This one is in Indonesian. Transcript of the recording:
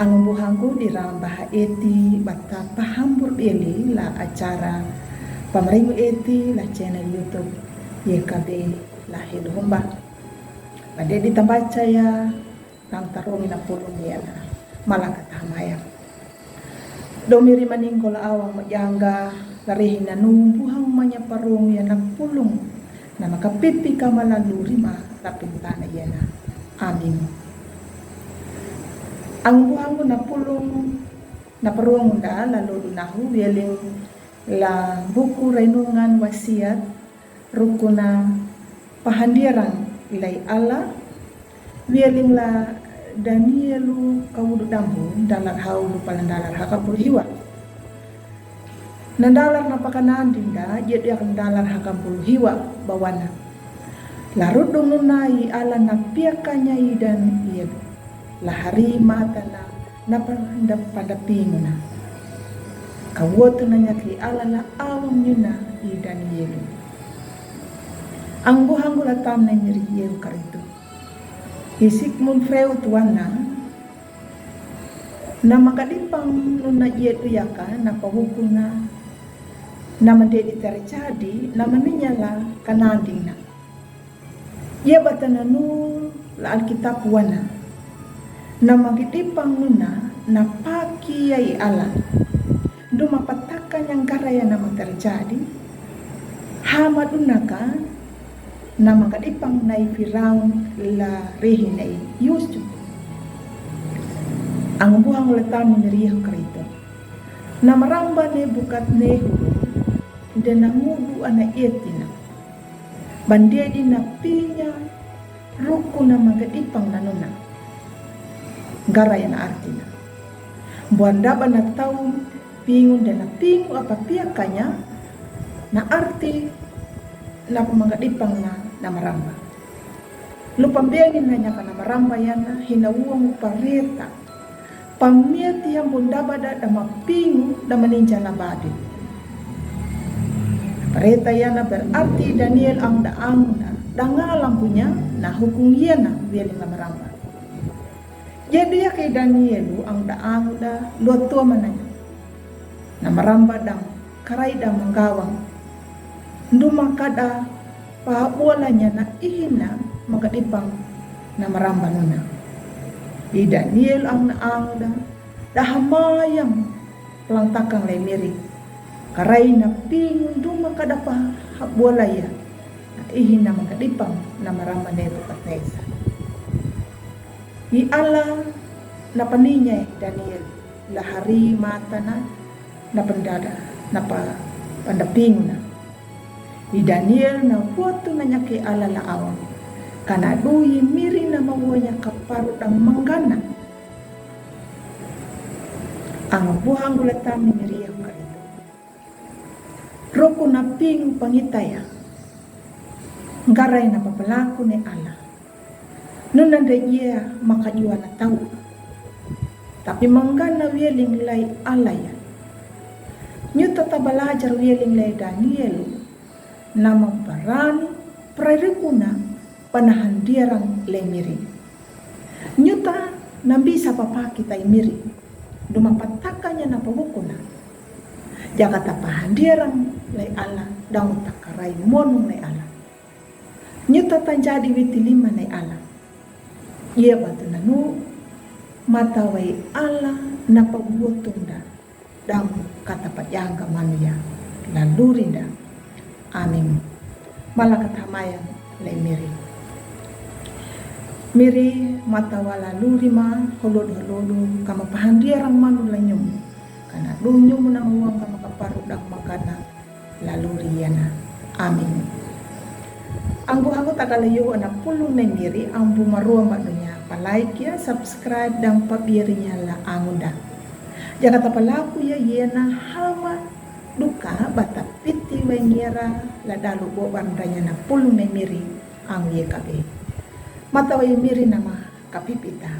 Ang buhangku dirambah eti bata pahambur beli la acara pameringu eti la channel YouTube YKB la hilhumba. Pada ditambaca ya nang tarungi na pulong ya na malaka tamaya. Domiri maningkol awang majangga larihin na buhang manya parung ya na pulong na makapipi kamalaluri ma lapintana ya na. Amin. Ang buhang mo na pulong na paruang da lalu nahu wieling la buku renungan wasiat rukuna pahandiran ilay Allah wieling la Danielu kawudu dambu dalar haulu palandalar hakapul hiwa nandalar napakanan dinda jadi akan dalar hakapul hiwa bawana larut nunai ala napiakanya dan iya lahari mata na pandap pandapingo na kawoto na niya kay alala awam nyo na i Daniel. Ang buhang gulatam na niriyew karito isik mun freo tuwan na makalipang nung na iyeto yaka na pahukong na mandedi terjadi na maninyala kananding na iya bata na nul la alkitab wana na magitipang nuna na paki ay ala dumapatakan yang karaya na terjadi hamadunaka na magitipang na Firaun la rehin ay Yusuf ang buhang ulatang niriyaw karito na maramba ne bukat nehu dan nangudu ana etina bandedi na pinya ruku na magitipang na nuna garaya na artinya buanda ba na tahu pingun dan na pingu apa piakanya na arti na pamagadipang na maramba lupambengin na niya ka na maramba yan na hinawuang pareta pamiati yang bunda bada da mapingu da maninja na badi pareta yan na berarti Daniel ang daang na dangalang punya na hukum yan na wiyaling na maramba. Jadi ya kay Danielu ang daang da luto mananya na maramba dang karay da manggawang ndumakada pahabuala niya na ihina magadipang na maramba nuna di Daniel ang naang da hamayang pelantakang lemiri karay na pingun dumakada pahabuala ya na ihina magadipang na maramba neto katesa i ala na paninya Daniel lahari mata na pendada na pandaping na i Daniel na foto na niya kay ala laawang kanadui miri na mawanya kaparut ang manggana ang buhang gulatan ni Miriam karito roko na ping pangitaya ngaray na papalaku ni ala nun nanda iya makajua na tahu tapi manggana wieling lay alaya nyo tata balajar wieling lay Daniel na mamparani prarikuna panahandirang lay miri nyo ta nambisa papakita miri dumapataka niya na pagukuna jakata pahandirang lay ala daun takaray monong lay ala nyo tata jadi witilima lay ala iya batu nanu matawai ala na pagbuotong da dang katapayanga manuya lalurinda amin malakat hamayan lay miri matawa laluri ma holod kama pahandiarang manu lanyum kana dunyum na uang kama kaparudang makana laluri yana amin. Ang buhang ko tagalayo na pulong na miri ang bumaruang manunya palike ya subscribe dan pabiri niya la anguda jakata palaku ya yena hama duka bata piti wengira la dalu bo bandanya na pulong na miri ang YKB mata way miri nama kapipita